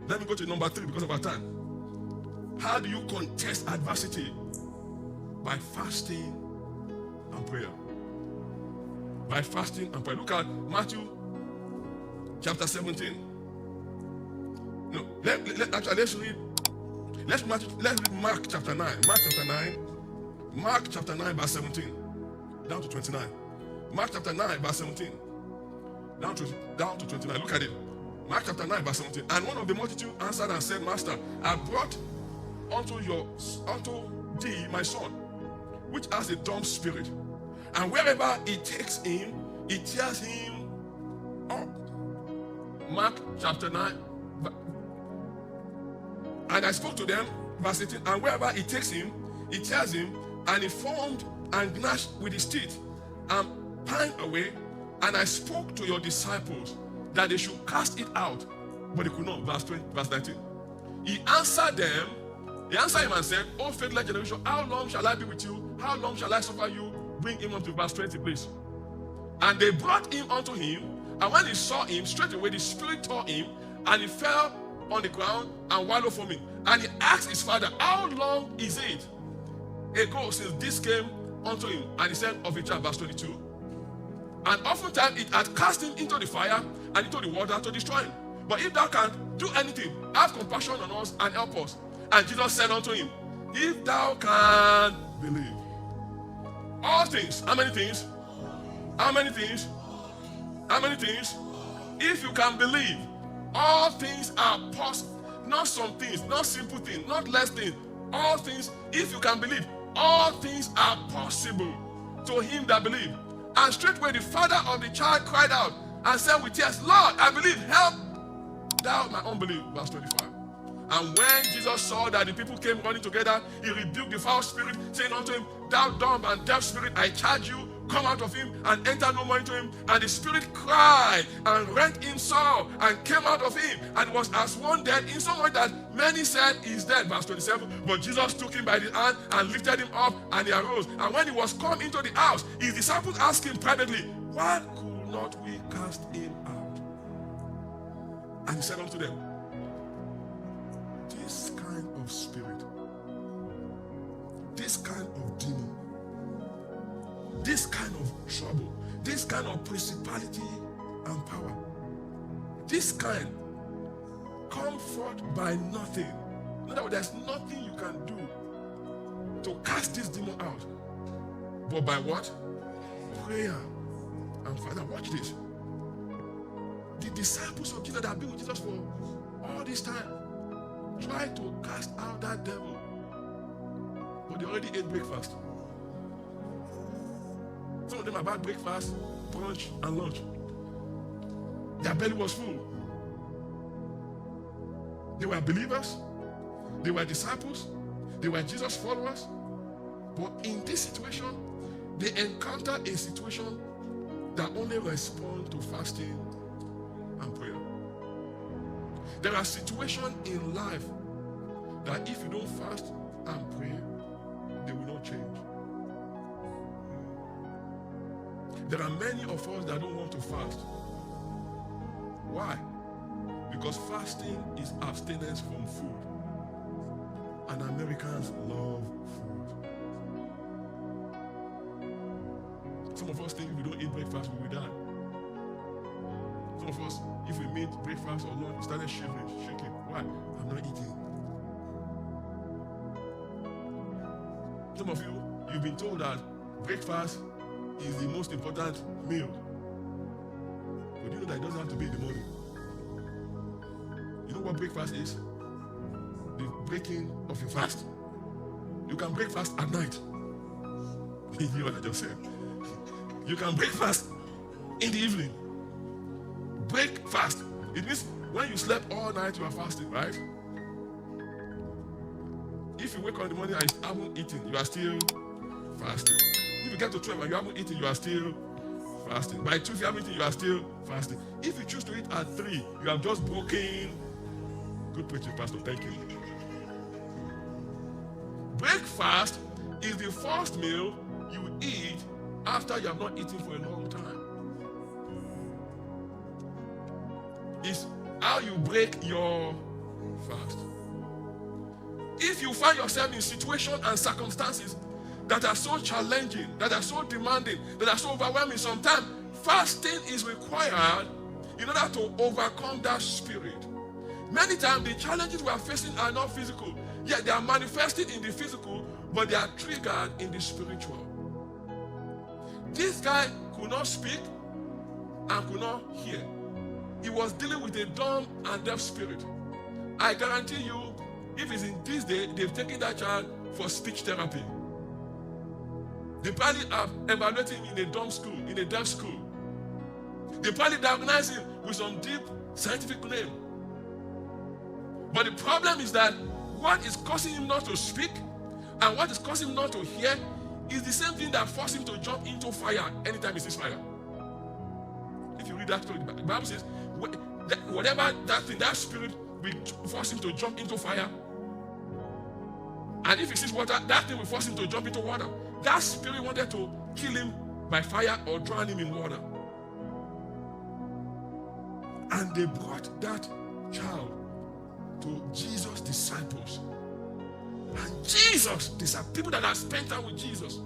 Let me go to number 3 because of our time. How do you contest adversity? By fasting and prayer. By fasting and prayer. Look at Matthew chapter 17. No, let's read. Let's read Mark chapter 9. Mark chapter 9 verse 17 down to 29. Mark chapter 9 verse 17 down to 29. Look at it. Mark chapter 9 verse 17. And one of the multitude answered and said, Master, I brought unto thee my son, which has a dumb spirit, and wherever it takes him, it tears him up. Mark chapter 9. And I spoke to them, verse 18, and wherever it takes him, it tears him, and he foamed and gnashed with his teeth, and pined away. And I spoke to your disciples that they should cast it out, but they could not. Verse 19. He answered him and said, O faithless generation, how long shall I be with you? How long shall I suffer you? Bring him unto verse 20, please. And they brought him unto him, and when he saw him, straightway the spirit tore him, and he fell on the ground and wallowed for me. And he asked his father, how long is it ago since this came unto him? And he said, of a child, verse 22. And oftentimes it had cast him into the fire and into the water to destroy him. But if thou canst do anything, have compassion on us and help us. And Jesus said unto him, if thou canst believe. All things. How many things? How many things? How many things? If you can believe, all things are possible. Not some things, not simple things, not less things. All things, if you can believe, all things are possible to him that believe. And straightway the father of the child cried out and said with tears, Lord, I believe, help thou my unbelief. Verse 25. And when Jesus saw that the people came running together, he rebuked the foul spirit, saying unto him, thou dumb and deaf spirit, I charge you, come out of him and enter no more into him. And the spirit cried and rent him sore and came out of him and was as one dead, insomuch that many said he is dead. Verse 27. But Jesus took him by the hand and lifted him up, and he arose. And when he was come into the house, his disciples asked him privately, why could not we cast him out? And he said unto them, this kind of spirit, this kind of demon, this kind of trouble, this kind of principality and power, this kind come forth by nothing. In other words, there's nothing you can do to cast this demon out, but by what? Prayer. And Father, watch this. The disciples of Jesus that have been with Jesus for all this time try to cast out that devil, but they already ate breakfast. Some of them about breakfast, brunch, and lunch. Their belly was full. They were believers, they were disciples, they were Jesus followers, but in this situation, they encounter a situation that only responds to fasting and prayer. There are situations in life that if you don't fast and pray, they will not change. There are many of us that don't want to fast. Why? Because fasting is abstinence from food. And Americans love food. Some of us think if we don't eat breakfast, we will die. Some of us, if we made breakfast or lunch, we started shaking. Why? I'm not eating. Some of you, you've been told that breakfast is the most important meal. But you know that it doesn't have to be in the morning. You know what breakfast is? The breaking of your fast. You can break fast at night. You hear what I just said? You can break fast in the evening. Break fast. It means when you slept all night, you are fasting, right? If you wake up in the morning and you haven't eaten, you are still fasting. If you get to 12 and you haven't eaten, you are still fasting. By 2, if you haven't eaten, you are still fasting. If you choose to eat at 3, you have just broken. Good preaching, Pastor. Thank you. Breakfast is the first meal you eat after you have not eaten for a long time. It's how you break your fast. If you find yourself in situations and circumstances that are so challenging, that are so demanding, that are so overwhelming, sometimes fasting is required in order to overcome that spirit. Many times the challenges we are facing are not physical, yet they are manifested in the physical, but they are triggered in the spiritual. This guy could not speak and could not hear. He was dealing with a dumb and deaf spirit. I guarantee you, if it's in this day, they've taken that child for speech therapy. They probably have evaluated him in a dumb school, in a deaf school. They probably diagnosed him with some deep scientific name. But the problem is that what is causing him not to speak and what is causing him not to hear is the same thing that forced him to jump into fire anytime he sees fire. If you read that story, the Bible says, whatever that thing, that spirit will force him to jump into fire. And if he sees water, that thing will force him to jump into water. That spirit wanted to kill him by fire or drown him in water. And they brought that child to Jesus' disciples. And Jesus, these are people that have spent time with Jesus,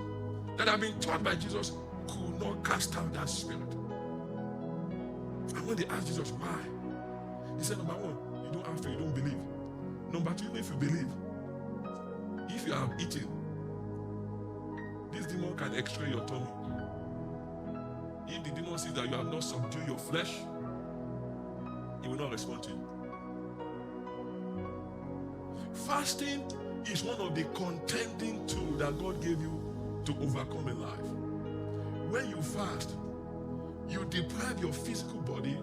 that have been taught by Jesus, could not cast out that spirit. And when they asked Jesus why, he said, number one, you don't have faith, you don't believe. Number two, even if you believe, if you have eaten, this demon can x-ray your tummy. If the demon sees that you have not subdued your flesh, he will not respond to you. Fasting is one of the contending tools that God gave you to overcome in life. When you fast, you deprive your physical body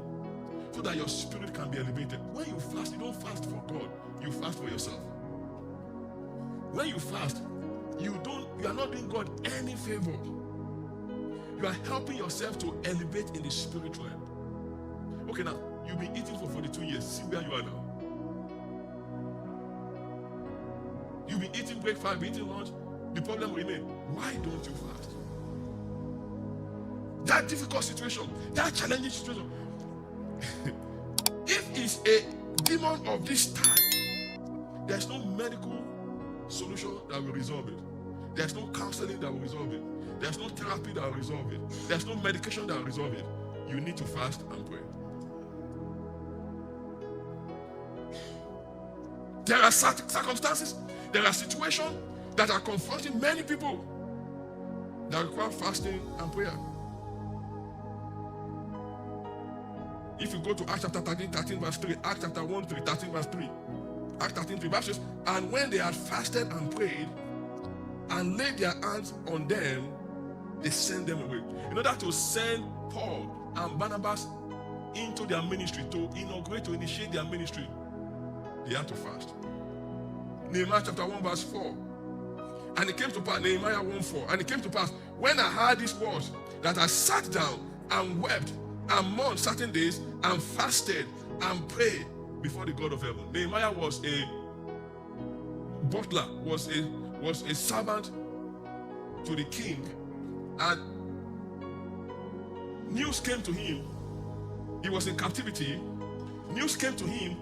so that your spirit can be elevated. When you fast, you don't fast for God, you fast for yourself. When you fast, you are not doing God any favor. You are helping yourself to elevate in the spiritual realm. Okay, now, you've been eating for 42 years. See where you are now. You've been eating breakfast, you've been eating lunch. The problem will remain. Why don't you fast? That difficult situation, that challenging situation. If it's a demon of this type, there's no medical solution that will resolve it. There's no counseling that will resolve it. There's no therapy that will resolve it. There's no medication that will resolve it. You need to fast and pray. There are circumstances, there are situations that are confronting many people that require fasting and prayer. If you go to Acts chapter 13 verse 3, Acts chapter 1, 3, 13 verse 3, Acts 13, 3 verses, and when they had fasted and prayed and laid their hands on them, they sent them away. In order to send Paul and Barnabas into their ministry, to inaugurate, to initiate their ministry, they had to fast. Nehemiah chapter 1 verse 4. And it came to pass, Nehemiah 1:4, and it came to pass, when I heard these words, that I sat down and wept and mourned certain days and fasted and prayed before the God of heaven. Nehemiah was a butler, was a servant to the king, and news came to him. He was in captivity. News came to him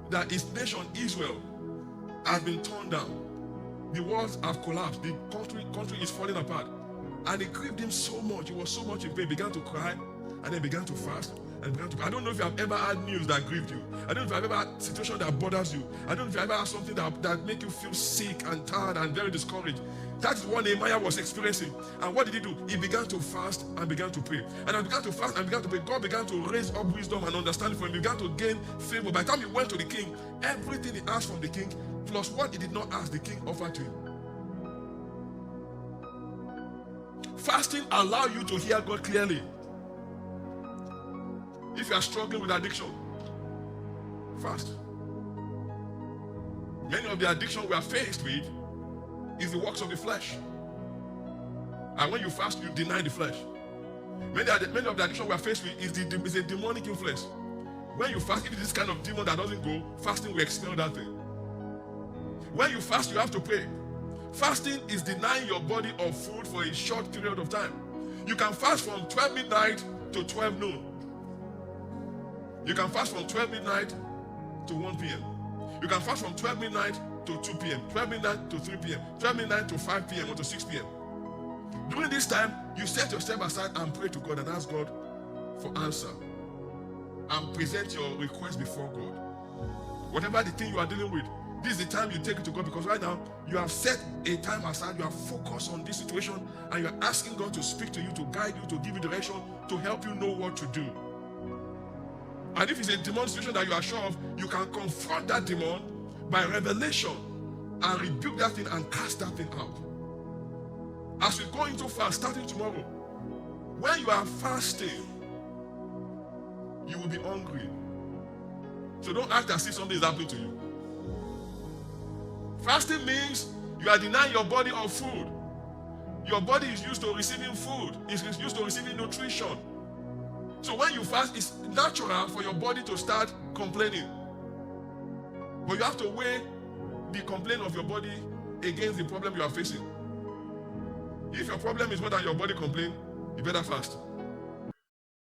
that his nation, Israel, has been torn down. The walls have collapsed. The country is falling apart. And it grieved him so much. He was so much in pain. He began to cry and then began to fast. And began to. I don't know if you have ever had news that grieved you. I don't know if you have ever had a situation that bothers you. I don't know if you have ever had something that make you feel sick and tired and very discouraged. That is what Nehemiah was experiencing. And what did he do? He began to fast and began to pray. And as he began to fast and began to pray, God began to raise up wisdom and understanding for him. He began to gain favor. By the time he went to the king, everything he asked from the king, plus what he did not ask, the king offered to him. Fasting allows you to hear God clearly. If you are struggling with addiction, fast. Many of the addictions we are faced with is the works of the flesh. And when you fast, you deny the flesh. Many of the addictions we are faced with is a demonic influence. When you fast, if it is this kind of demon that doesn't go, fasting will expel that thing. When you fast, you have to pray. Fasting is denying your body of food for a short period of time. You can fast from 12 midnight to 12 noon. You can fast from 12 midnight to 1 p.m. You can fast from 12 midnight to 2 p.m., 12 midnight to 3 p.m., 12 midnight to 5 p.m. or to 6 p.m. During this time, you set yourself aside and pray to God and ask God for answer. And present your request before God. Whatever the thing you are dealing with, this is the time you take it to God, because right now you have set a time aside, you are focused on this situation, and you are asking God to speak to you, to guide you, to give you direction, to help you know what to do. And if it's a demon situation that you are sure of, you can confront that demon by revelation and rebuke that thing and cast that thing out. As we go into fast, starting tomorrow, when you are fasting, you will be hungry. So don't act as if something is happening to you. Fasting means you are denying your body of food. Your body is used to receiving food. It's used to receiving nutrition. So when you fast, it's natural for your body to start complaining. But you have to weigh the complaint of your body against the problem you are facing. If your problem is more than your body complaint, you better fast.